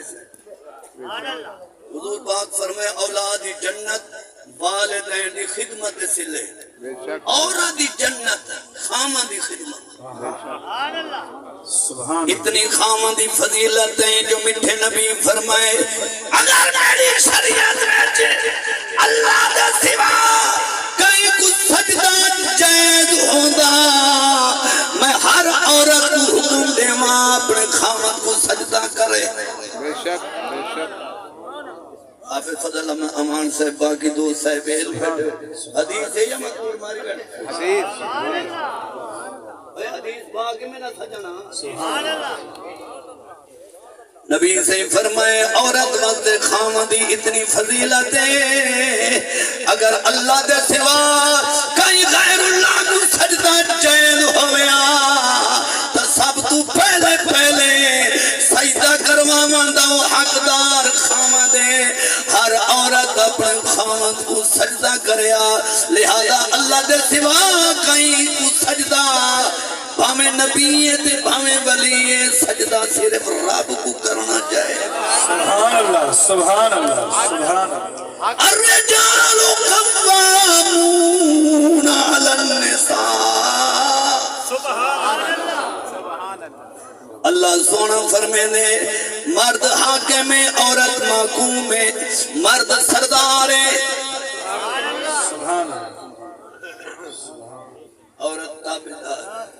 سے حضور پاک فرمائے اولاد دی جنت والدین دی خدمت سلے عورت دی جنت خامن دی خدمت اتنی خامن دی فضیلت ہیں جو میٹھے نبی فرمائے اگر میری شریعت میں اللہ دے سوا کئی کو سجدہ جائز ہوندہ میں ہر عورت کو حکم دے ماں اپنے خامن کو سجدہ کرے بے شک بے شک حافظ فضل امان صاحب باقی دو صاحب حدیث ہے یا مقبول ماری بیٹھے حدیث حدیث باقی میں نہ سجنا سبحان اللہ نبی سے فرمائے عورت وقت خامدی اتنی فضیلت ہے اگر اللہ دے سوا کئی غیر اللہ کو سجدہ جائز ہویا تو سب تو پہلے سجدہ کروا ماندہ حقدار خامدے ہر عورت اپنے خامد کو سجدہ کریا لہذا اللہ دے سوا کئی کو سجدہ بھامیں نبی ہے بھامیں ولی ہے سجدہ صرف رب کو کرنا چاہے سبحان اللہ سبحان اللہ سبحان اللہ الرجال قوامون علی النساء سبحان اللہ سبحان اللہ اللہ سونا فرمے نے مرد حاکم ہے عورت محکوم ہے مرد سردار ہے سبحان اللہ عورت تابعدار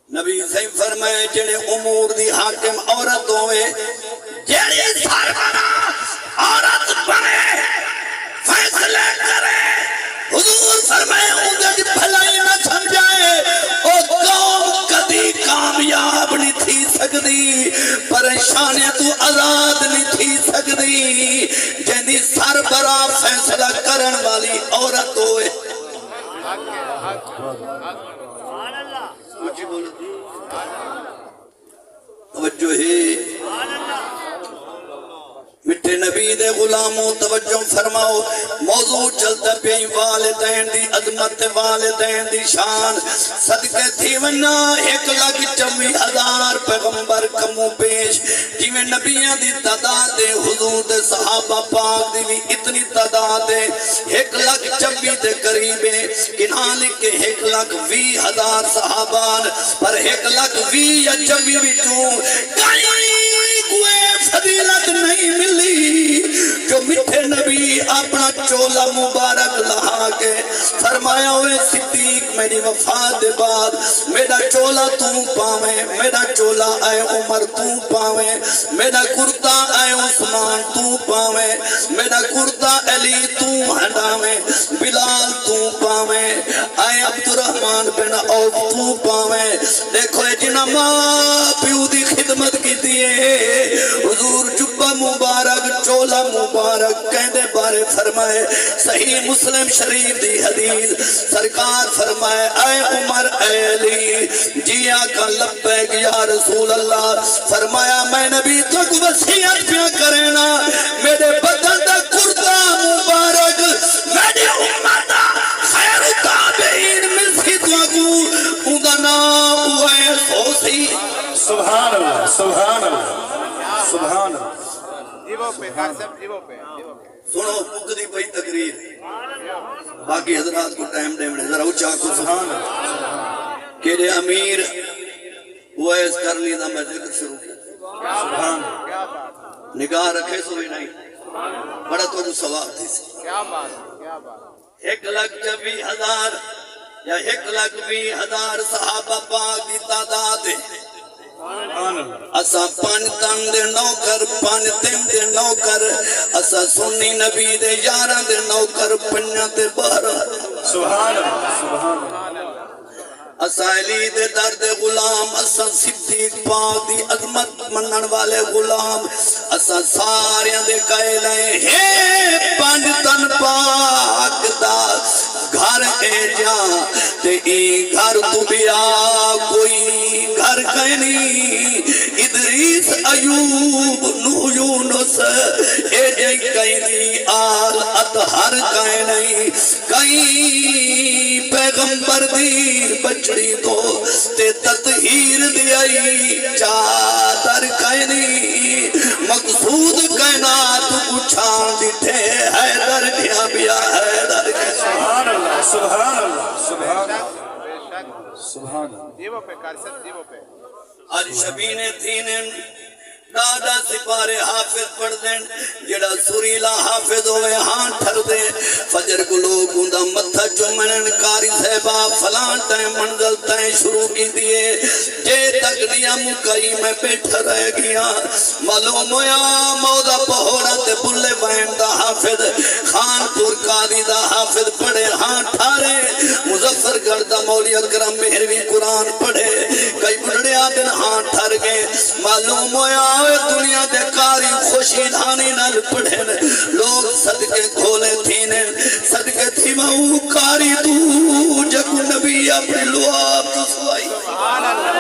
نبی صحیح فرمائے جنہیں امور دی حاکم عورت ہوئے جنہیں سرمنا عورت بنے فیصلے کرے حضور فرمائے انہیں بھلائی نہ سمجھائے او قوم کدی کامیاب نہیں تھی سکتی پریشانیاں تو آزاد نہیں تھی سکتی جنہیں سربراہ فیصلہ کرن والی عورت ہوئے توجہ ہے مٹھے نبی دے غلاموں توجہ فرماؤ موضوع چلتا پہ والدین دی عظمت والدین دی شان صدقے تھی ونا 1,24,000 پیغمبر کمو پیش جیویں نبیاں دی تعداد دے حضور دے صحابہ پاک دی بھی اتنی تعداد ہے 1,24,000 دے قریب ہے کنہاں لکھے 1,20,000 صحابان پر 1,20,000 یا 24 وچوں کئی کوئی فضیلت نہیں ملی جو میٹھے نبی اپنا چولا مبارک لہا کے فرمایا ہوئے صدیق میری وفات دے بعد میرا چولا تو پاویں میرا چولا اے عمر تو پاویں میرا کرتا اے عثمان تو پاویں میرا کرتا علی تو ہٹاویں بلال تو پاویں اے عبدالرحمن بن عوف تو پاویں دیکھو اے جنہ ماں پیو دی خدمت کی دیئے حضور جبہ مبارک چولا مبارک کہنے بارے فرمائے صحیح مسلم شریف دی حدیث سرکار فرمائے اے عمر اے علی جی آقا لبیک یا رسول اللہ فرمایا میں نبی تک وصیت پیا کرنا میرے بدن دا کرتا مبارک میری امت خیر تابعین ملسی تو اوندا نام ہوئے سوسی سبحان اللہ سبحان اللہ سبحان اللہ سنو مقدی پہی تقریر باقی حضرات کو ٹائم دے میں ذرا اچھا کو سبحان اللہ کہ امیر ویس کر لینا میں ذکر شروع کیا سبحان نگاہ رکھے سو ہی نہیں بڑا تو جو سواب تھی سی 1,24,000 یا 1,20,000 صحابہ پاک دی تعداد ہے اسا پان تن دے نوکر پان تن دے نوکر اسا سنی نبی دے یاراں دے نوکر پنجاں تے 12 سبحان اللہ سبحان اللہ اسا علی دے در دے غلام اسا صدیق پاک دی عظمت منن والے غلام اسا ساریاں دے قائل ہیں پان تن پاک دا گھر اے جا تے ای گھر تو بیا کوئی گھر کہیں ادریس ایوب نوح یونس اے جے کہیں دی آل اطہر کہیں نہیں کہیں پیغمبر دی بچڑی تو تے تطہیر دی آئی چادر کہیں نہیں سبحان اللہ سبحان اللہ بے شک سبحان اللہ جیبوں پہ کارست جیبوں پہ آج شبین تھینن دادا سپارے حافظ پڑھ دین جڑا سوریلا حافظ ہوئے ہاں ٹھر دے فجر کو لوگ اندہ متھا چمنن کاری صحبہ فلان ٹائم منزل ٹائم شروع کی دیئے جے تک دیا مکئی میں بیٹھا رہ گیا معلوم ہویا مودا پہوڑا تے بلے بہن دا حافظ خان پور قاضی دا حافظ پڑھے ہاں ٹھارے مظفر گڑھ دا مولی اکرم مہروی قرآن پڑھے کئی بڑھڑے آدن ہاں ٹھر گئے معلوم ہویا دنیا دے کاری خوشی دھانی نال پڑھے لوگ صدقے کھولے تھینے صدقے تھی مہو کاری تو جگو نبی اپنی لواب تو سوائی سبحان اللہ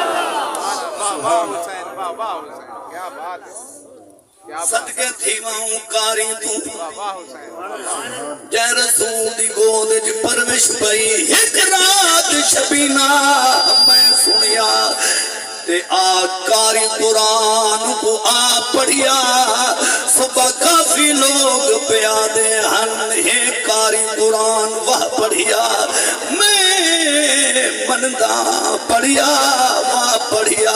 واہ حسین واہ حسین کیا بات ہے صدقے تھی مہو کاری تو واہ حسین جے رسول دی گود جی پروش پئی ایک رات شبینہ میں سنیا تے آکاری قرآن کو آ پڑھیا صبح کافی لوگ پیادے ہن ہے کاری قرآن وہ پڑھیا میں مندہ پڑھیا وہ پڑھیا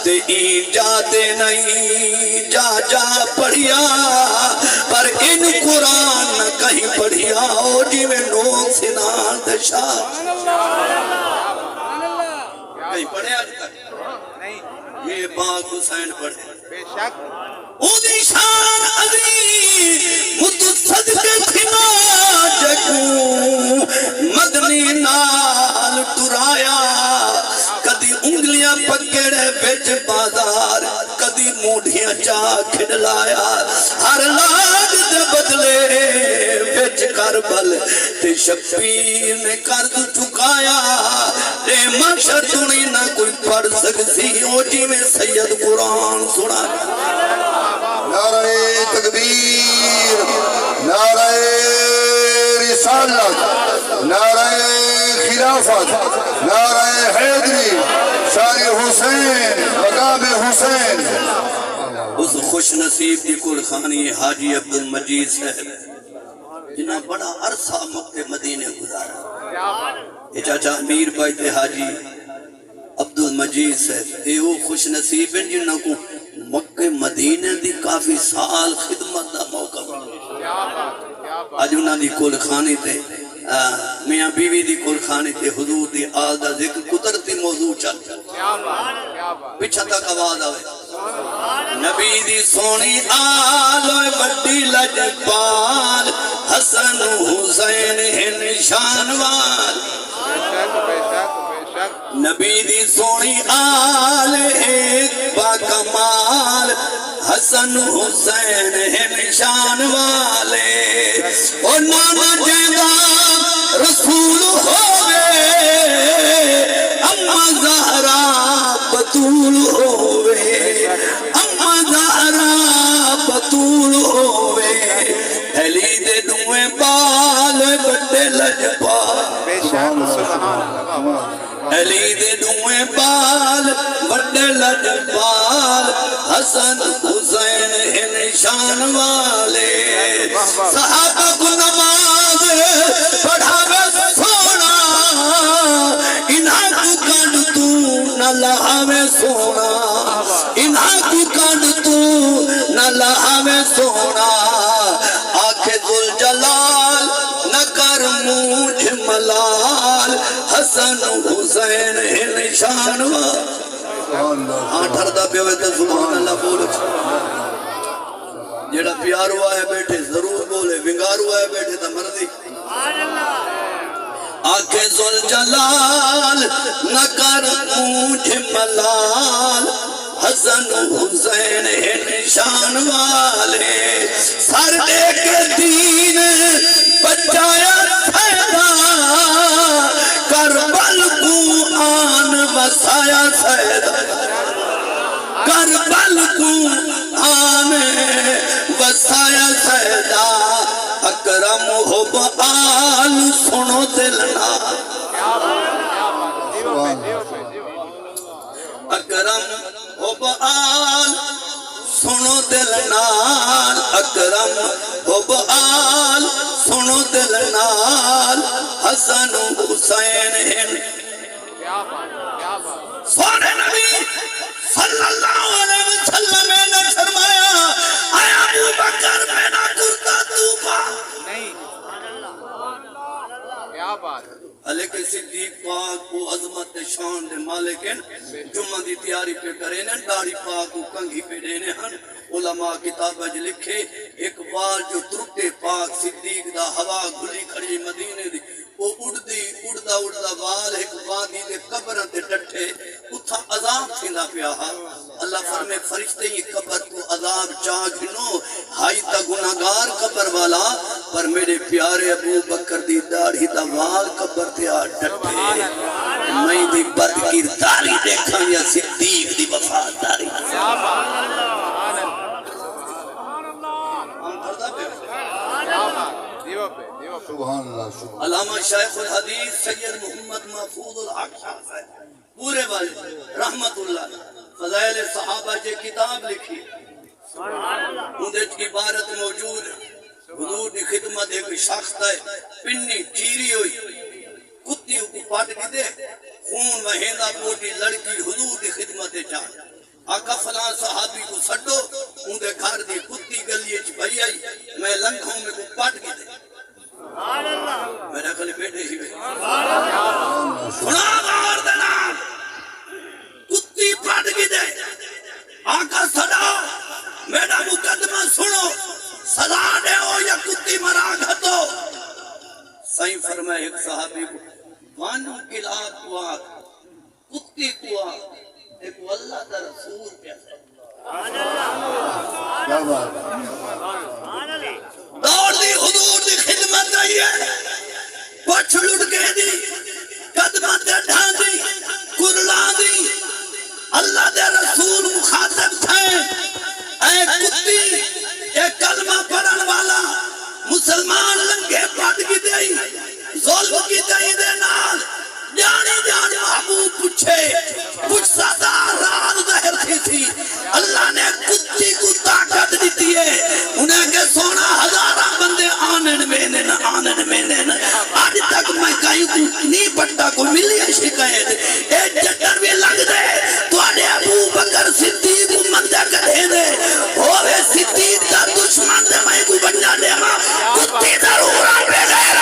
تے ایجادے نہیں جا جا پڑھیا پر ان قرآن نہ کہیں پڑھیا او جی میں نوک سنان دشا کہیں پڑھے آج تک نہیں یہ باغ حسین پڑھے بے شک اودی شان عظیم مد صدقے تھما جگو مدنی نال ٹرایا کدی انگلیاں پکڑے بچ بازار کدی موڑیاں چا کھڑلایا ہر لاج دے بدلے بچ کربل تے شبیر نے قرض چکایا اے محشر سنی نہ کوئی پڑھ سکسی او جی میں سید قرآن سنا نعرہ تکبیر نعرہ رسالت نعرہ خلافت نعرہ حیدری شان حسین مقام حسین اس خوش نصیب کی کل خانی حاجی عبدالمجید صاحب جنہاں بڑا عرصہ مکہ مدینے گزارا یہ چاچا امیر بھائی تے حاجی عبدالمجید صاحب یہ وہ خوش نصیب ہیں جنہاں کو مکہ مدینے دی کافی سال خدمت دا موقع ملا آج انہاں دی کل خانی تے میاں بیوی دی کل خانی تے حضور دی آل دا ذکر قدرتی موضوع چل پچھا تک آواز آوے نبی دی سونی آل بڑی لجپال حسن حسین نشان وال بے شک نبی دی سونی آل ایک با کمال حسن حسین نشان والے او نانا جیدہ رسول ہوئے اما زہرا بطول ہوئے اما زہرا بطول ہوئے علی دے نوے بال بڑے لجپال بے شک سبحان اللہ علی دے نوے بال بڑے لجپال حسن حسین نشان والے صحابہ کو نماز پڑھاوے سونا انہاں کو کانڈ تو نہ لہاوے سونا انہاں کو کانڈ تو نہ لہاوے سونا آنکھیں ذوالجلال نہ کر مجھ ملال حسن حسین نشان والے ہاں ٹھردہ پہ ہوئے تو سبحان اللہ بولو جیڑا پیار ہوا ہے بیٹھے ضرور بولے ونگار ہوا ہے بیٹھے تو مردی آنکھیں ذوالجلال نہ کر مجھ ملال حسن حسین نشان والے سر دے کے دین بچایا سیدہ کربل کو آن وسایا سیدہ کربل کو آن وسایا سیدہ اکرم ہو بآل سنو دلنا اکرم ہو بآل سنو دل نال اکرم حب آل سنو دل نال حسن حسین کیا بات کیا بات سونے نبی صلی اللہ علیہ وسلم نے فرمایا اے ابو بکر میرا کرتا تو پا نہیں کیا بات لیکن صدیق پاک کو عظمت شان دے مالک ہیں جمعہ دی تیاری پہ کرے نے داڑھی پاک کو کنگھی پہ دینے ہیں علماء کتاب اج لکھے ایک بار جو ترٹے پاک صدیق دا ہوا گھلی کھڑی مدینے دی وہ اڑدا وال ایک وادی دے قبر تے ڈٹھے اتھا عذاب تھیندا پیا اللہ فرمے فرشتے ہی قبر کو عذاب چاہ گھنو ہائی تا گناہگار قبر والا پر میرے پیارے ابو بکر دی داڑھی دا وال قبر تے آ ڈٹھے میں دی بد کرداری دیکھاں یا صدیق دی وفاداری کیا بات دیو پہ سبحان اللہ سبحان علامہ شیخ الحدیث سید محمد محفوظ الحق شاہ صاحب پورے والے رحمت اللہ فضائل صحابہ جے کتاب لکھی اندے کی عبارت موجود ہے حضور کی خدمت ایک شخص ہے پنی چیری ہوئی کتی کو پاٹ کی دے خون وہیندہ پوٹی لڑکی حضور کی خدمت چاہ آقا فلان صحابی کو سٹو اندے گھر دی کتی گلیے چھ بھئی آئی میں لنگھوں میں کو پاٹ کی دے میرا کلی بیٹے ہی بے سنا غور دینا کتی پاٹ کی دے آقا سڑا میرا مقدمہ سنو سزا دے ہو یا کتی مرا گھتو سائیں فرمائے ایک صحابی کو وانو کلاب کوا کتی کوا ایک اللہ دا رسول پیسے کیا بات دوڑ دی حضور دی خدمت رہی ہے پچھ لٹ کے دی قدمت ڈھان دی کرلا دی اللہ دے رسول مخاطب تھے اے کتی اے کلمہ پڑھن والا مسلمان لنگے پاٹ کی دئی ظلم کی دئی دے نال جانی محبوب پوچھ سادا راز ظاہر تھی اللہ نے کتی کو طاقت دیتی ہے انہیں کہ سونا ہزارہ بندے آنن میں آج تک میں کہیں کو نہیں پٹا کو ملی ہے شکایت ایک چکر بھی لگ دے تو آنے ابو بکر صدیق مندہ کہے دے ہوئے صدیق کا دشمن دے میں کو بچا دے ماں کتی ضرور آپ بے غیر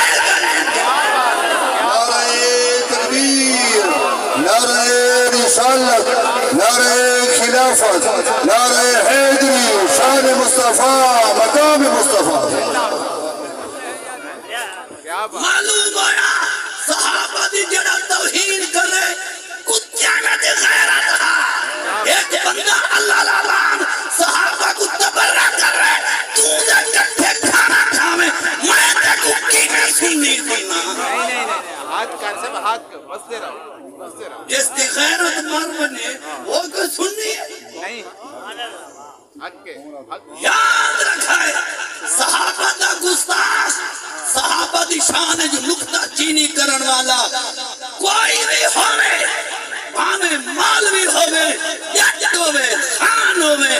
نعرہ رسالت نعرہ خلافت نعرہ حیدری شان مصطفیٰ مقام مصطفیٰ معلوم ہویا صحابہ دی جڑا توہین کرے کتیاں دے غیرت رہا ایک بندہ اللہ لالان صحابہ کو تبرہ کر رہے تو دے کٹھے کھانا کھامے میں تے کو کی میں سننی کرنا ہاتھ کر سب ہاتھ کر بستے رہو جس کی غیرت مر بنے وہ کو سننی ہے نہیں یاد رکھائے صحابہ دا گستاخ صحابہ دی شان ہے جو نکتہ چینی کرن والا کوئی بھی ہوئے ہمیں مالوی ہوئے جج ہوئے خان ہوئے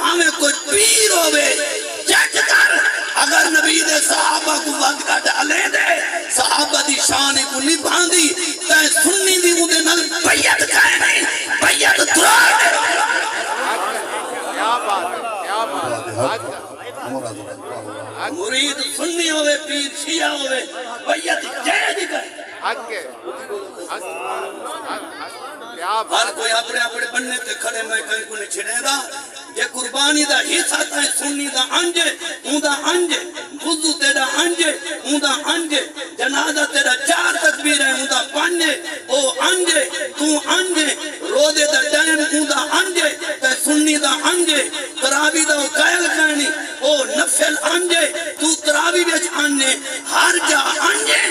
ہمیں کوئی پیر ہوئے چیک کر اگر نبی دے صحابہ کو بند کا ڈالے دے صحابہ دی شان کو نہیں باندھی تے سننی دی مجھے نل بیعت کہے نہیں بیعت درار دے کیا بات ہے کیا بات ہے مرید سنی ہوئے پیر شیعہ ہوئے بیعت جائے دی کرے حق کے کیا ہر بات کوئی اپنے اپنے بننے تے کھڑے میں کہیں کو نہیں چھڑے دا یہ قربانی دا حصہ تھا سنی دا انجے اون دا انجے وضو تیرا انجے اون دا انجے جنازہ تیرا 4 تکبیر ہے اون دا 5 او انجے تو انجے روزے دا ٹائم اون دا انجے تے سنی دا انجے تراوی دا قائل کہنی او نفل انجے تو تراوی وچ انجے ہر جا انجے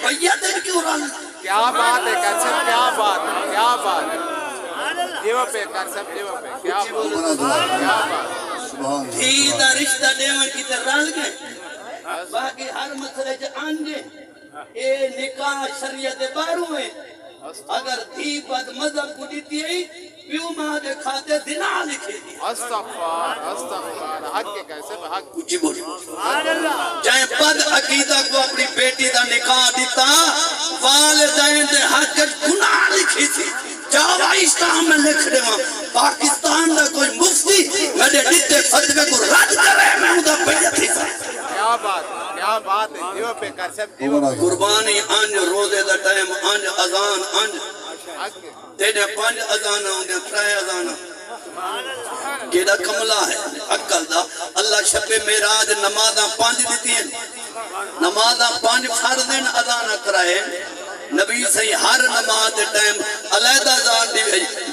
بیعت کیوں رہا کیا بات ہے کر سب کیا بات ہے کیا بات ہے دیو پہ کر سب دیو پہ کیا بات تھی دا رشتہ دیوان کی تر رل گئے باقی ہر مسئلے جو آنجے اے نکاح شریعت باروں میں اگر تھی بد مذہب کو دیتی ہے پیو ماں دے کھاتے دنا لکھے دی استغفار استغفار حق کے کیسے حق اچھی بول جائیں بد عقیدہ کو اپنی بیٹی دا نکاح دیتا والدین دے حق گناہ لکھی تھی جاوا اسلام میں لکھ دے وہاں پاکستان دا کوئی مفتی میرے دیتے فتوے کو رد کرے میں ادا بیعت تھی کیا بات ہے دیو پہ کر سب دیو پہ قربانی انج روزے دا ٹائم انج اذان انج حق کے تیرے 5 اذان ہوندے 3 اذان کیڑا کملا ہے عقل دا اللہ شب معراج نمازاں 5 دتی ہیں نمازاں 5 فرض ہیں اذان کرائے نبی صحیح ہر نماز دے ٹائم علیحدہ اذان دی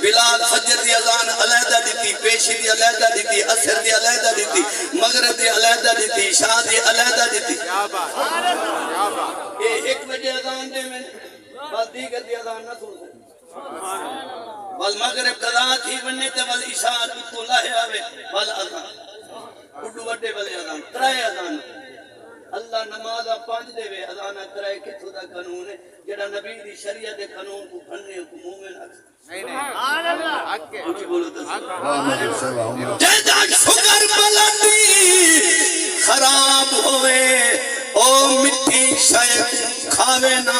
بلال فجر دی اذان علیحدہ دیتی پیشی دی علیحدہ دیتی عصر دی علیحدہ دیتی مغرب دی علیحدہ دیتی عشاء دی علیحدہ دیتی کیا بات یہ 1 بجے اذان دے میں بس دیگر دی اذان نہ سن بل مغرب قضا تھی بننے تے بل عشاء تو لاہے آوے بل اذان اڈو وڈے بلے اذان 3 اذان اللہ نمازہ 5 دے وے اذان 3 کتھوں دا قانون ہے جڑا نبی دی شریعت دے قانون کو بننے کو مومن نہیں حق کے اچھی بولو تو اللهم جیدا شکر بلندی خراب ہوئے او مٹھی شے کھاوے نا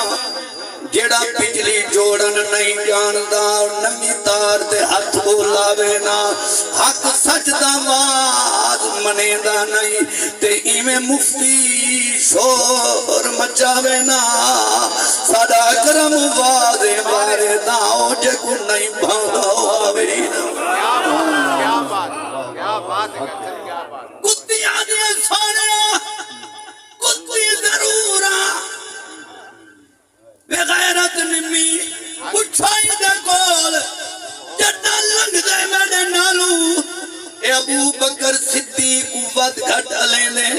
جیڑا بجلی جوڑن نہیں جاندا نمی تار تے ہاتھ بولاوے نا حق سچ دا واز منیدا نہیں تے ایویں مفتی شور مچاوے نا ساڈا کرم واضے بارے داؤ جے کو نہیں بھاؤ آوے کیا بات ہے کیا بات کتیاں دے سارے کتی ضرورا بغیرت نمی پچھائی دے کول جڑا لنگ دے میرے نالو اے ابو بکر صدیق ود گھٹ لینے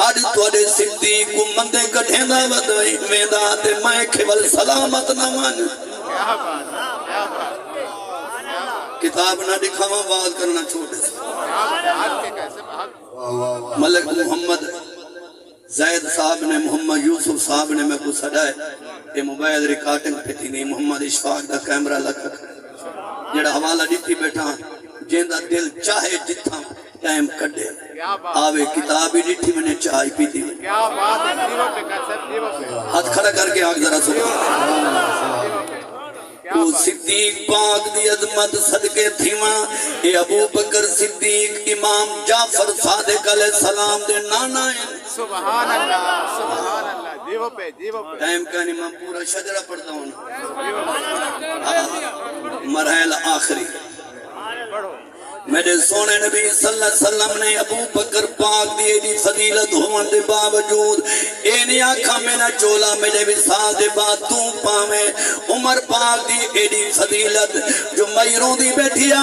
آج توڑے صدیق مندے گھٹیں دا ودائی ویدہ تے میں کھول سلامت نہ من کیا بات کتاب نہ دکھاواں بات کرنا چھوڑے حق کے کیسے حق ملک محمد زید صاحب نے محمد یوسف صاحب نے میں کو سڑائے یہ موبائل ریکارڈنگ پھٹی نہیں محمد اشفاق دا کیمرہ لگا جڑا حوالہ دیتی بیٹھا جیندہ دل چاہے جتھا ٹائم کڈے آوے کتابی دیتی میں نے چائے پی دی کیا بات ہے دیو پہ کر سب دیو پہ ہاتھ کھڑا کر کے آگ ذرا سبحان تو صدیق پاک دی عظمت صدقے تھیواں اے ابو بکر صدیق امام جعفر صادق علیہ السلام دے نانا ہیں سبحان اللہ دیو پہ ٹائم کا نہیں میں پورا شجرہ پڑھتا ہوں مرحل آخری میرے سونے نبی صلی اللہ علیہ وسلم نے ابو بکر پاک دی ایڈی فضیلت ہونے دے باوجود اینی آنکھا میں نہ چولا میرے وصال دے بعد تو پاویں عمر پاک دی ایڈی فضیلت جو میروں دی بیٹھیا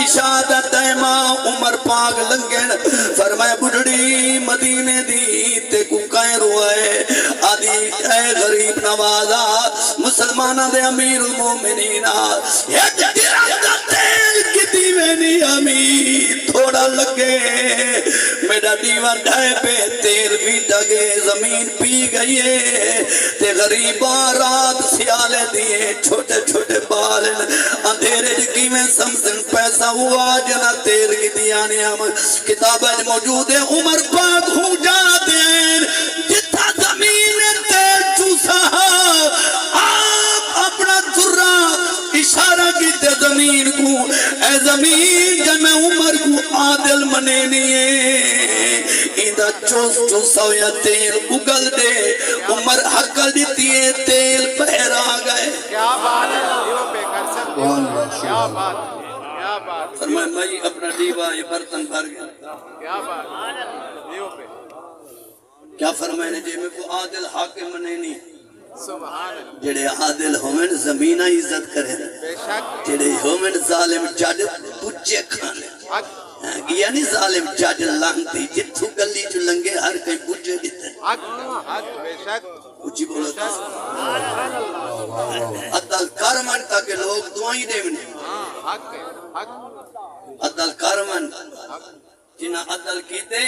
اشادہ تیمہ عمر پاک لنگن فرمائے بڑھڑی مدینے دی تے کو کائیں روائے آدھی اے غریب نوازا مسلمانہ دے امیر المومنین ایک درم دا تیل کی دیوینی امیر تھوڑا لگے میرا دیوان ڈھائے پہ تیل بھی ڈگے زمین پی گئی ہے تے غریبہ رات سیالے دیئے چھوٹے چھوٹے بالن اندھیرے جکی میں سمسن پیسہ ہوا جنا تیل کی دیانے ہم کتابیں موجود ہے عمر پاک ہوں جاتے ہیں جتا زمین تیل چوسا آپ اپنا ذرہ اشارہ کیتے زمین کو اے زمین جب میں عمر کو عادل منے نہیں ایدہ چوس چوسا یا تیل اگل دے عمر حقل دیتی ہے تیل بہر آگئے کیا بات ہے دیو پہ کر سب کیا بات فرمائے میں اپنا دیوہ یہ برتن بھر گیا کیا بات دیو پہ کیا فرمائے نے جی میں کو عادل حاکم منے نہیں سبحان اللہ جڑے عادل ہومن زمینہ عزت کرے بے شک جڑے ہومن ظالم جاج پچے کھانے حق یعنی ظالم جاج لانتی جتھو گلی جو لنگے ہر کئی پچے دیتے حق بے شک اچھی بولو تھا عدل کارمن تاکہ لوگ دعائیں دے منی حق عدل کارمن جنہ عدل کیتے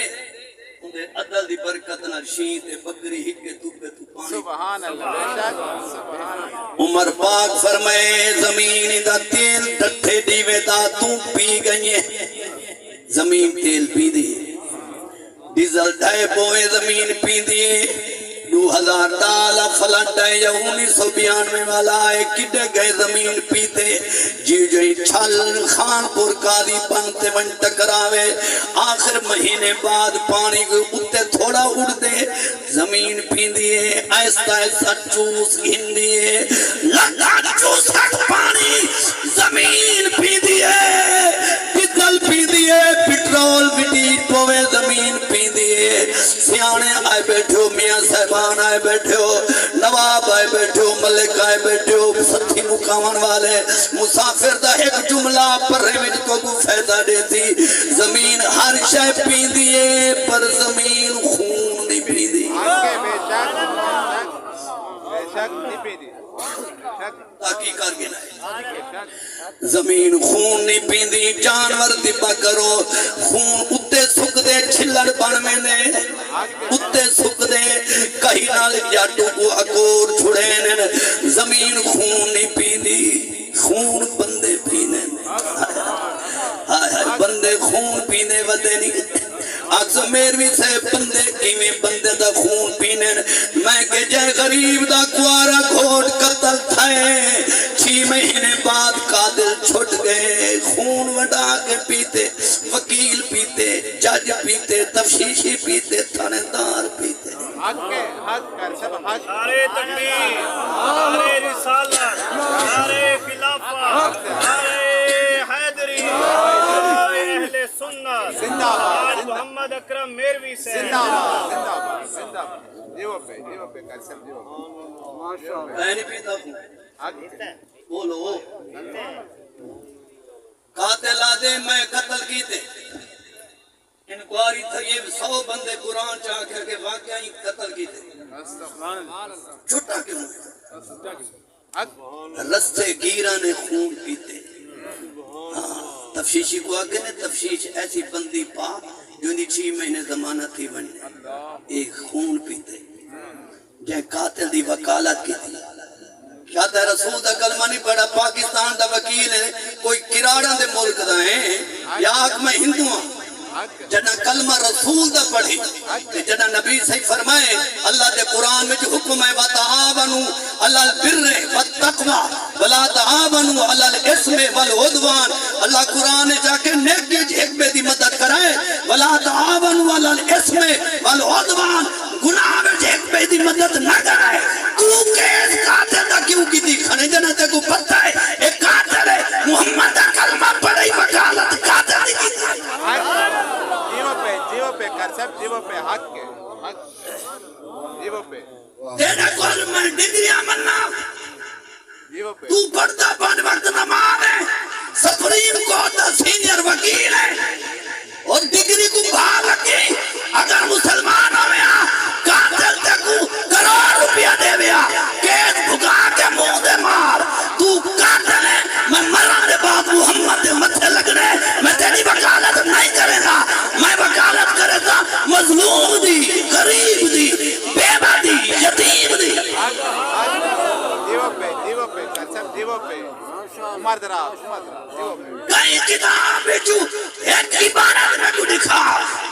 اندے عدل دی برکت نال شین تے بکری ہکے توبے تو پانی سبحان اللہ بے شک سبحان اللہ عمر پاک فرمائے زمین دا تیل ٹٹھے دیوے دا تو پی گئیے زمین تیل پی دی ڈیزل ڈھائے پوئے زمین پی دیے 2000 ڈالا فلنٹ ہے یا 1992 والا ہے کڈے گئے زمین پیتے جی جی چھل خان پور قاضی بنتے بن ٹکراوے آخر مہینے بعد پانی کو اتے تھوڑا اڑ دے زمین پی دیے ایسا ایسا چوس گھن دیے لگا چوس پانی زمین پی دیے ڈیزل پی دیے پیٹرول بھی پوے زمین پی دیے سیانے آئے بیٹھو میاں صاحبان آئے بیٹھو نواب آئے بیٹھو ملک آئے بیٹھو ساتھی مقامن والے مسافر دا ایک جملہ پر ریمج کو فیضہ دیتی زمین ہر شے پی دیے پر زمین خون نہیں پی دی بے شک نہیں پی دی تاکی کر گنا ہے زمین خون نہیں پیندی جانور دبا کرو خون اتے سک دے چھلڑ بن میں نے اتے سک دے کہیں نال جاٹو کو اکور چھڑے زمین خون نہیں پیندی خون بندے پینے بندے خون پینے ودے نہیں اکثر میروی سے بندے کیویں بندے دا خون پینے میں کہ جائے غریب دا کوارا گھوٹ قتل تھائے 6 مہینے بعد قاتل چھٹ گئے خون وڈا کے پیتے وکیل پیتے جج پیتے تفشیشی پیتے تھانے دار پیتے حق کر سب حق نعرے تکبیر نعرے رسالت نعرے خلافت نعرے حیدری نعرے اہل سنت زندہ باد محمد اکرم میروی سے زندہ باد زندہ باد زندہ باد دیو پہ کر سب دیو میں نہیں پیتا ہوں حق بولو قاتل آدھے میں قتل کیتے انکواری تھا یہ 100 بندے قرآن چاہ کر کے واقعی قتل کیتے چھٹا کیوں رستے گیرہ نے خون پیتے تفشیشی کو آگے نے تفشیش ایسی بندی پا جو انہی 6 مہینے زمانہ تھی بنی ایک خون پیتے جہاں قاتل دی وکالت کی تھی کیا تھا رسول دا کلمہ نہیں پڑھا پاکستان دا وکیل ہے کوئی کراڑا دے ملک دا ہے یا آگ میں ہندو ہوں جنہ کلمہ رسول دا پڑھی جنہ نبی صحیح فرمائے اللہ دے قرآن میں جو حکم ہے وَتَعَاوَنُوا عَلَى الْبِرِّ وَالتَّقْوَى وَلَا تَعَاوَنُوا عَلَى الْإِثْمِ وَالْعُدْوَانِ اللہ قرآن جا کے نیکی جھکبے دی مدد کرائے وَلَا تَعَاوَنُوا عَلَى الْإِثْمِ وَالْعُدْوَانِ گناہ میں جھکبے دی مدد نہ کرائے تو کیس قاتل دا کیوں کی دی کھنے جنہ تے کو پتہ ہے ایک قاتل ہے محمد دا کلمہ پڑھائی وکالت قاتل دی کی جیو پہ کر سب جیو پہ حق کے حق جیو پہ تیرے کول میں ڈگریاں مننا جیو پہ تو پڑھتا 5 وقت نماز ہے سپریم کورٹ دا سینئر وکیل ہے اور ڈگری کو باہر رکھی اگر مسلمان ہویا قاتل تے کو کروڑ روپیہ دے ویا کیس بھگا کے منہ دے مار تو قاتل ہے میں مرنے بعد محمد دے متھے لگنے میں تیری وکالت نہیں کرے گا میں وکالت کرے گا مظلوم دی غریب دی بیوہ دی یتیم دی جیو پہ کر سب جیو پہ عمر دراز جیو پہ کئی کتاب بچو ایک عبارت میں کو دکھا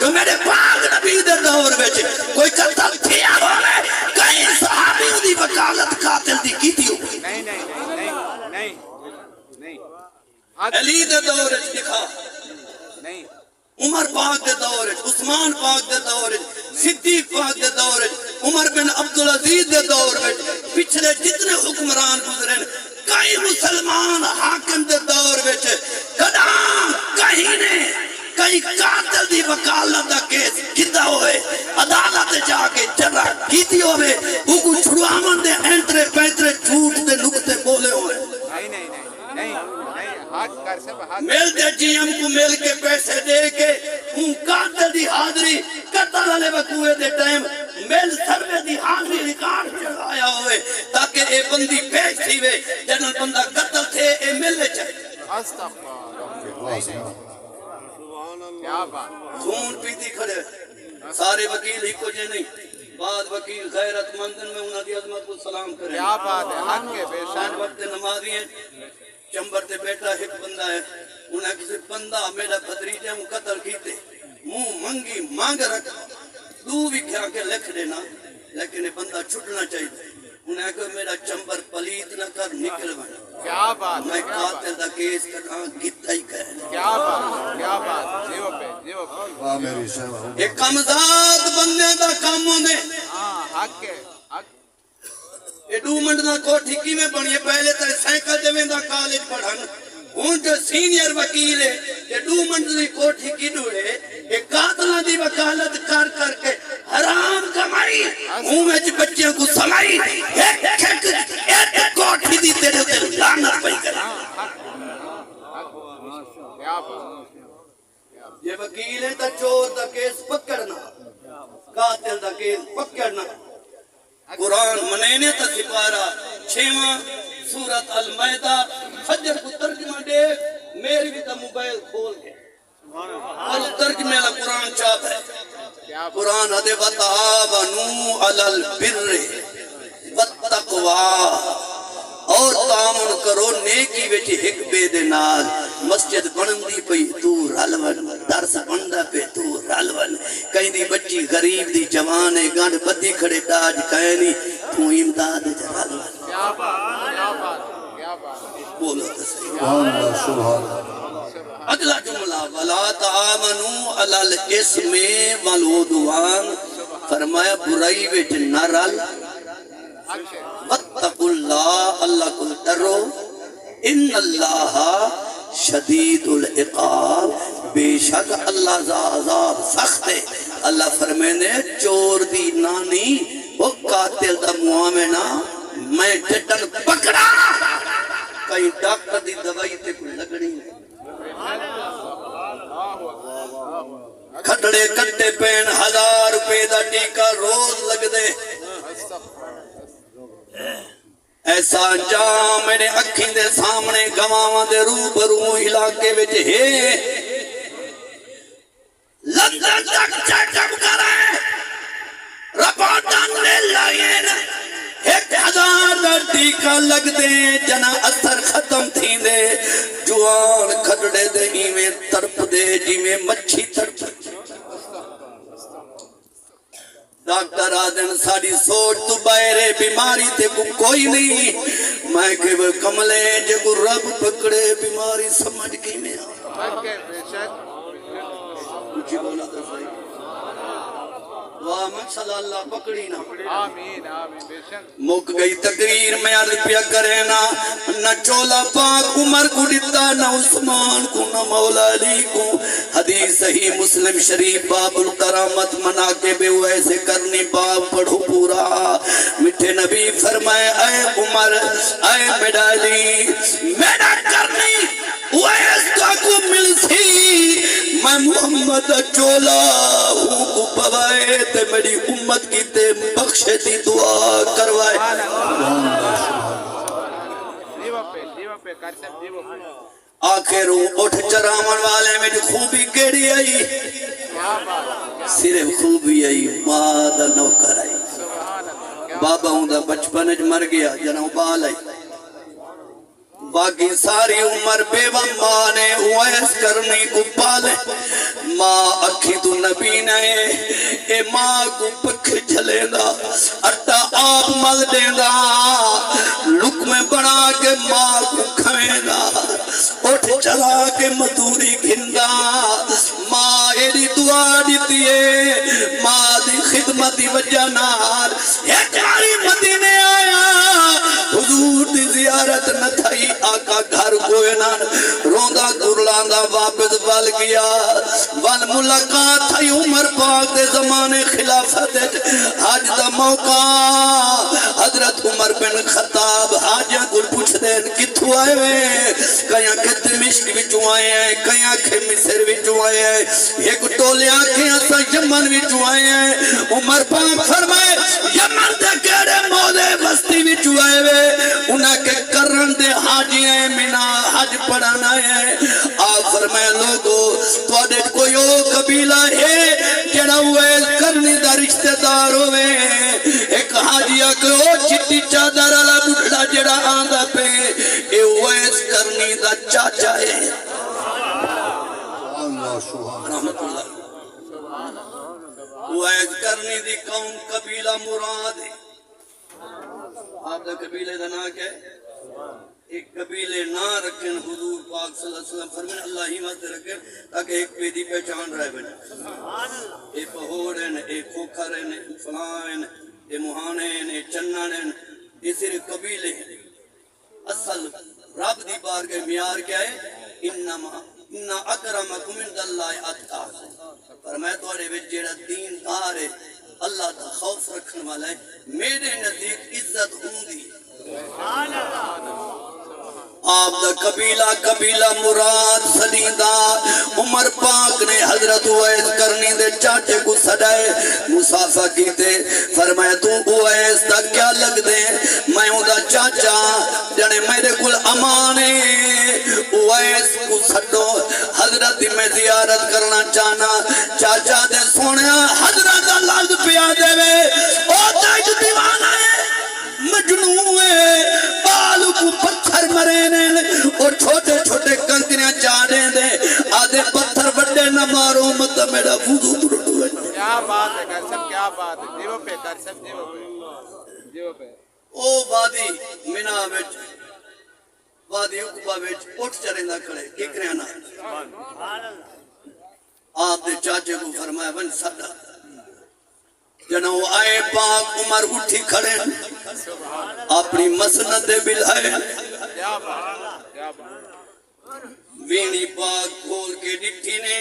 جو میرے پاک نبی دے دور بچ کوئی قتل تھیا ہوئے کئی صحابی دی وکالت قاتل دی کی تھی ہوئی نہیں علی دے دور بچ دکھا نہیں عمر پاک دے دور بچ عثمان پاک دے دور بچ صدیق پاک دے دور بچ عمر بن عبدالعزیز دے دور بچ پچھلے جتنے حکمران گزرے کئی مسلمان حاکم دے دور بچ قدام کہیں نے کئی قاتل دی وکالت دا کیس کتا ہوئے عدالت جا کے جرہ کیتی ہوئے وہ کو چھڑوامن دے انٹرے پینٹرے جھوٹ دے نکتے بولے ہوئے نہیں حق کر سب حق مل دے جی ہم کو مل کے پیسے دے کے ان قاتل دی حاضری قتل والے وقوعے دے ٹائم مل سروے دی حاضری ریکارڈ چڑھایا ہوئے تاکہ اے بندی پیش تھی وے جنہاں بندہ قتل تھے اے ملے چاہیے استغفر کیا بات خون پیتی کھڑے سارے وکیل ہی کو جے نہیں بعد وکیل غیرت مندن میں انہاں دی عظمت کو سلام کریں کیا بات ہے حق کے بے ہر شک وقت نمازی ہیں چمبر تے بیٹھا ایک بندہ ہے انہیں کسی بندہ میرا بھتریجہ ہوں قتل کیتے منہ منگی مانگ رکھ دو بھی کھا کے لکھ دینا لیکن یہ بندہ چھٹنا چاہیے انہیں کہا میرا چمبر پلیت نہ کر نکل بنا کیا بات میں قاتل دا کیس کرنا گتا ہی کہنا کیا بات جیو پہ واہ میری شاہ ایک کمزاد بندے دا کام ہونے ہاں حق کے یہ 2 منٹ دا کوٹھی کی میں بنی پہلے تے سائیکل دے ویندا کالج پڑھن ہن جو سینئر وکیل ہے یہ 2 منٹ دی کوٹھی کی ڈوڑے یہ قاتلاں دی وکالت کر کر کے حرام کمائی منہ وچ بچیاں کو سمائی ایک کوٹھی دی تیرے تے لعنت پئی کر کیا بات یہ وکیل ہے تا چور دا کیس پکڑنا قاتل دا کیس پکڑنا قرآن منینے تا سپارہ 6واں سورت المائدہ فجر کو ترجمہ دے میری بھی تا موبائل کھول کے اور ترجمہ لا قرآن چاپ ہے قرآن ادے وَتَعَاوَنُوا عَلَى الْبِرِّ وَالتَّقْوَىٰ اور تعاون کرو نیکی وچ ایک بے دے نال مسجد بنندی پئی تو رلون درس بندا پہ تو رلون کہیں دی بچی غریب دی جوان ہے گنڈ بدی کھڑے تاج کہیں نہیں تو امداد وچ رلون کیا بات بولو تو صحیح سبحان اللہ سبحان اللہ اگلا جملہ وَلَا تَعَاوَنُوا عَلَى الْإِثْمِ وَالْعُدْوَانِ فرمایا برائی وچ نہ رل وَاتَّقُوا اللَّهَ اللہ کو ڈرو ان اللہ شدید العقاب بے شک اللہ ذا عذاب سخت ہے اللہ فرمینے چور دی نانی وہ قاتل دا معاملہ میں ڈٹن پکڑا کہیں ڈاکٹر دی دوائی تے کوئی لگڑی کھٹڑے کٹے پین 1000 روپے دا ٹیکا روز لگ دے ایسا انجام میرے اکھیں دے سامنے گواواں دے روبرو علاقے وچ ہے لندن تک چیک اپ کرے رپورٹاں لے لائیں 1000 دا ٹیکا لگ دے جنا اثر ختم تھی دے جوان کھٹڑے دے ایویں تڑپ دے جیویں مچھی تڑپ ڈاکٹر آدن ساری سوچ تو باہرے بیماری تے کوئی نہیں میں کہ وہ کملے جے کو رب پکڑے بیماری سمجھ کی میں حق کے بے شک کچھ بولا تو صحیح واہ ماشاءاللہ اللہ پکڑی نا آمین بے شک مک گئی تقریر میں عرض پیا کرے نا نہ چولا پاک عمر کو دیتا نہ عثمان کو نہ مولا علی کو حدیث صحیح مسلم شریف باب الکرامت منا کے بے ویسے کرنی باب پڑھو پورا میٹھے نبی فرمائے اے عمر اے میرا علی میرا کرنی ویسا کو مل سی میں محمد چولا ہوں کو پوائے تے میری امت کی تے بخشے دی دعا کروائے دیو پہ کرتے دیو پہ آخروں اٹھ چراون والے میں جو خوبی کیڑی آئی صرف خوبی آئی مادہ نوکر آئی بابا ہوں دا بچپن اج مر گیا جنہوں بال آئی باقی ساری عمر بیوہ ماں نے اویس کرنی کو پالے ماں اکھی تو نبی نئے اے ماں کو پکھ جھلے دا اٹا آپ مل دے دا لک میں بنا کے ماں کو کھویں دا اٹھ چلا کے مدوری گھندا ماں ایڈی دعا دیتی ہے ماں دی خدمت دی وجہ نال ایک باری مدینے آیا حضور دی زیارت نہ تھائی آقا گھر کوئے نہ روندہ درلاندہ واپس بل گیا ون ملاقات تھائی عمر پاک دے زمانے خلافت حج دا موقع حضرت عمر بن خطاب حاجہ گل پوچھ دین کتھو آئے ہوئے کہیں کہ دمشق وچوں آئے ہیں کہیں کہ مصر وچوں آئے ہیں ایک ٹولے آنکھیں اسا یمن وچوں آئے ہیں عمر پاک فرمائے یمن دے کیڑے مولے بستی وچوں آئے ہوئے انہاں کے کرن دے حاجی ہیں مینا حج پڑھانا ہے آپ فرمائے لوگو توڑے کوئی او قبیلہ ہے جڑا ویس کرنی دا رشتہ دار ہوئے ایک حاجیہ کہ او چٹی چادر والا بڑھڑا جڑا آندہ پہ اے ویس کرنی دا چاچا ہے رحمت اللہ ویس کرنی دی قوم قبیلہ مراد ہے آپ دا قبیلے دا نا کہ ایک قبیلے نہ رکھیں حضور پاک صلی اللہ علیہ وسلم فرمائے اللہ ہی مت رکھیں تاکہ ایک پیدی پہچان رہے بنے اے پہوڑ ہیں اے کھوکھر ہیں فلان ہیں اے مہانے ہیں اے چنن ہیں یہ صرف قبیلے ہیں اصل رب دی بار کے معیار کیا ہے انہا اکرمکم عند اللہ اتقاکم فرمائے توڑے وچ جیڑا دین دار ہے اللہ کا خوف رکھنے والا ہے میرے نزدیک عزت ہوں دی آپ دا قبیلہ مراد صدیدہ عمر پاک نے حضرت اویس کرنی دے چاچے کو سڑائے مسافہ کیتے فرمایا تو اویس دا کیا لگ دے میں ہوں دا چاچا جنے میرے کل امانے اویس کو سڑو حضرت میں زیارت کرنا چاہنا چاچا دے سونے حضرت دا لگ پیا دے وے او تیج دیوانا ہے مجنون ہے بالو کو پتھر مرے اور چھوٹے چھوٹے کنکریاں چاڑے دے آدھے پتھر بڑے نہ مارو مت میرا وضو برڑو ہے کیا بات ہے کر سب کیا بات ہے دیو پہ کر سب دیو پہ او وادی منا وچ وادی اقبا وچ اٹھ چرندہ کھڑے ککریاں نہ آپ دے چاچے کو فرمایا بن سدا جنہوں آئے پاک عمر اٹھی کھڑے اپنی مسند بلائے وینی پاک کھول کے ڈٹھی نے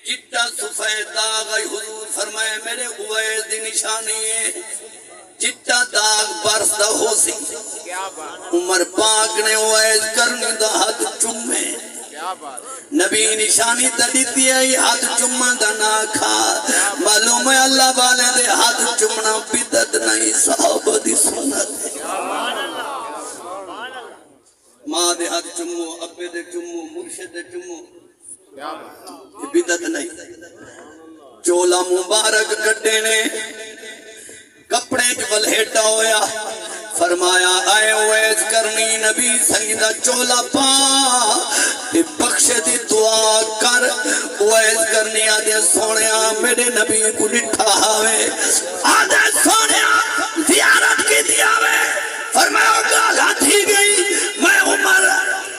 چٹا سفید داغ آئی حضور فرمائے میرے اویس دی نشانی ہے چٹا داغ برسدہ ہو سی عمر پاک نے اویس کرنی دا حد چمے نبی نشانی تڑیتی ہے ہاتھ چمن دا نہ کھا معلوم ہے اللہ والے دے ہاتھ چمنا بدت نہیں صحابہ دی سنت ہے ماں دے ہاتھ چمو ابے دے چمو مرشد دے چمو یہ بدت نہیں چولا مبارک کٹے نے کپڑے جبل ہیٹا ہویا فرمایا آئے اویس کرنی نبی سیدہ چولا پا بخش دی دعا کر اویس کرنی آدھے سونیا میرے نبی کو لٹھا ہوئے آدھے سونیا زیارت کی دیا ہوئے فرمایا گالا تھی گئی میں عمر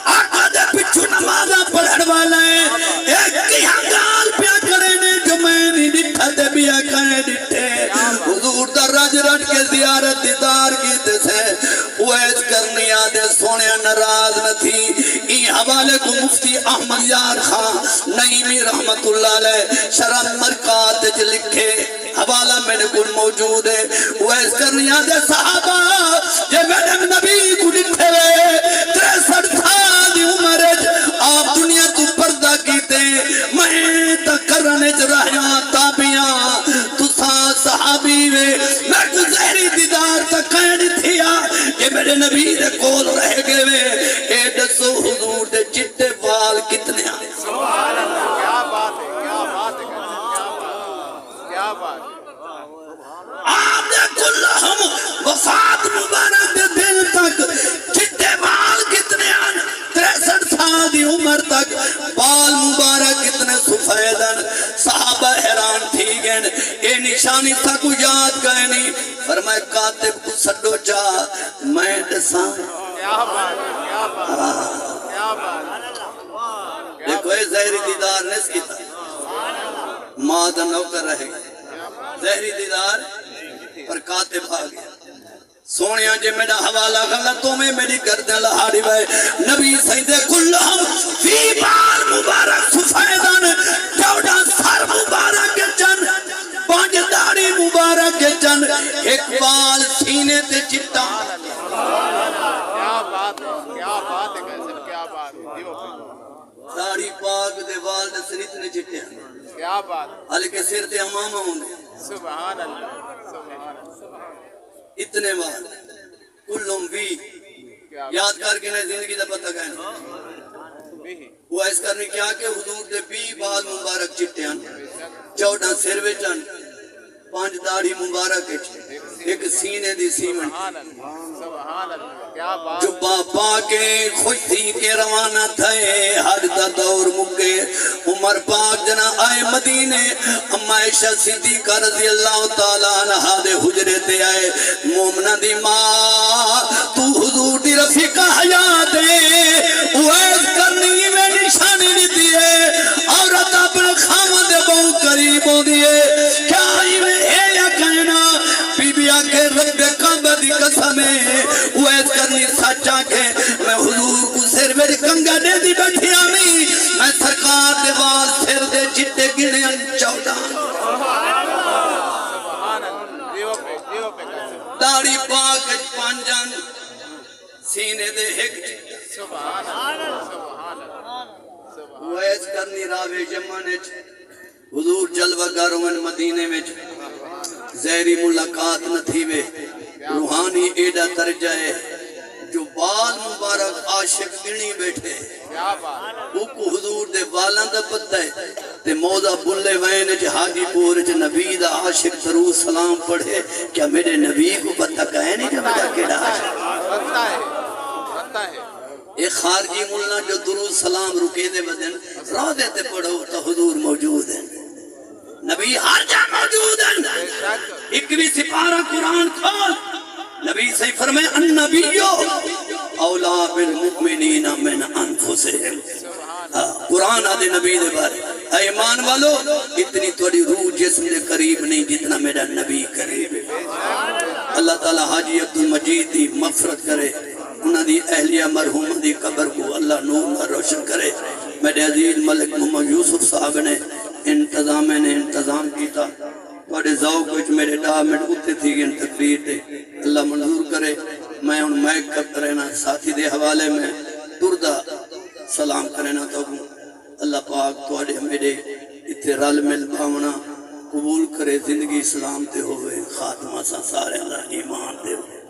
آقا دے پچھو نمازہ پڑھڑ والا ہے ایک کیا گال پیا کرے نے جو میں نہیں لٹھا دے بیا کہے لٹھے حضور در رج رج کے زیارت دیدار کیتے سے اویس کرنی آدھے سونے نراز نہ تھی این حوالے کو مفتی احمد یار خان نعیمی رحمت اللہ علیہ شرم مرکات جو لکھے حوالہ میرے کل موجود ہے اویس کرنی آدھے صحابہ جے میرے نبی کو لکھے ہوئے 63 سال عمر آپ دنیا تو پردہ کیتے میں تکرنے جرہیاں تابیاں صحابی میں کو زہری دیدار تک کہنی تھیا کہ میرے نبی دے کول رہ گئے وے اے دسو حضور دے چٹے وال کتنے آئے سبحان اللہ کیا بات ہے کیا بات ہے کیا بات ہے آپ دے کل ہم وفات مبارک دے دل تک چٹے وال کتنے آئے 63 سال دی عمر تک بال مبارک کتنے سفیدن صحابہ حیران تھی گئن اے نشانی تھا کو یاد گئے نہیں فرمائے کاتب کو سڈو جا میں دساں کیا بات ہے کیا بات ہے کیا بات ہے دیکھو اے زہری دیدار نس کی تھا ماں دا نوکر رہے زہری دیدار پر کاتب آ گیا سونیا جے میرا حوالہ غلطوں میں میری گردن لہاڑی بھائی نبی سیدے کلہم فی بال مبارک سفیدن چوڑا سر مبارک کے چن 5 داڑی مبارک کے چن ایک بال سینے تے چٹا کیا بات ہے کیا بات ہے کیا بات ہے داڑی پاک دے وال دے سر اتنے چٹے ہیں کیا بات ہے حالکہ سر تے امامہ ہوں گے سبحان اللہ سبحان اللہ اتنے وال کلہم بھی یاد کر کے زندگی دا پتہ کہنا وہ اس کرنے کیا کہ حضور دے 20 بال مبارک چٹیاں 14 سر وچن 5 داڑھی مبارک ایک سینے دی سیمن جبا پا کے خوش تھی کے روانہ تھے حج دا دور مکے عمر پاک جنا آئے مدینے اما عائشہ صدیقہ رضی اللہ تعالیٰ عنہ دے حجرے تے آئے مومنہ دی ماں تو حضور دی رفیقہ حیات ہے اویز کرنی میں نشانی لیتی ہے عورت اپنے خامد بہو قریب ہو دیئے کیا ہی میں ہے یا کہنا بی بی آکے رب کعبہ دی قسم ہے اویز کرنی سچا کے میں حضور کو سر میری کنگا دے دی بیٹھی آمی میں سرکار دے وال سر دے چٹے گنے ان 14 داڑی پاک پانجان سینے دے ایک ویس کرنی راوے جمانے حضور جلوہ گاروان مدینے میں زہری ملاقات نہ تھی وے روحانی ایڈا تر جائے جو بال مبارک عاشق گنی بیٹھے اوکو حضور دے بالان دا پتہ ہے تے موضع بلے وین حاجی پور نبی دا عاشق درود سلام پڑھے کیا میرے نبی کو پتہ کہے نہیں جو میرا کیڑا ایک خارجی ملنا جو درود سلام رکے دے بدن راہ دیتے پڑھو تو حضور موجود ہے نبی ہر جا موجود ہے 21 سپارہ قرآن کھول نبی سے فرمائے النبیو اولا بالمؤمنین من انفسہم قرآن آدھے نبی دے بارے اے ایمان والو اتنی توڑی روح جسم دے قریب نہیں جتنا میرا نبی قریب ہے اللہ تعالیٰ حاجی عبدالمجید دی مغفرت کرے انہاں دی اہلیہ مرحوم دی قبر کو اللہ نور نہ روشن کرے میرے عزیز ملک محمد یوسف صاحب نے انتظام کیتا توڑے ذوق وچ میرے ڈا منٹ اتے تھی گئے تقریر دے اللہ منظور کرے میں ان میک کرتا رہنا ساتھی دے حوالے میں تردہ سلام کرنا تو اللہ پاک توڑے میرے اتھے رل مل بھامنا قبول کرے زندگی اسلام تے ہوئے خاتمہ سا سارے اللہ ایمان دے ہوئے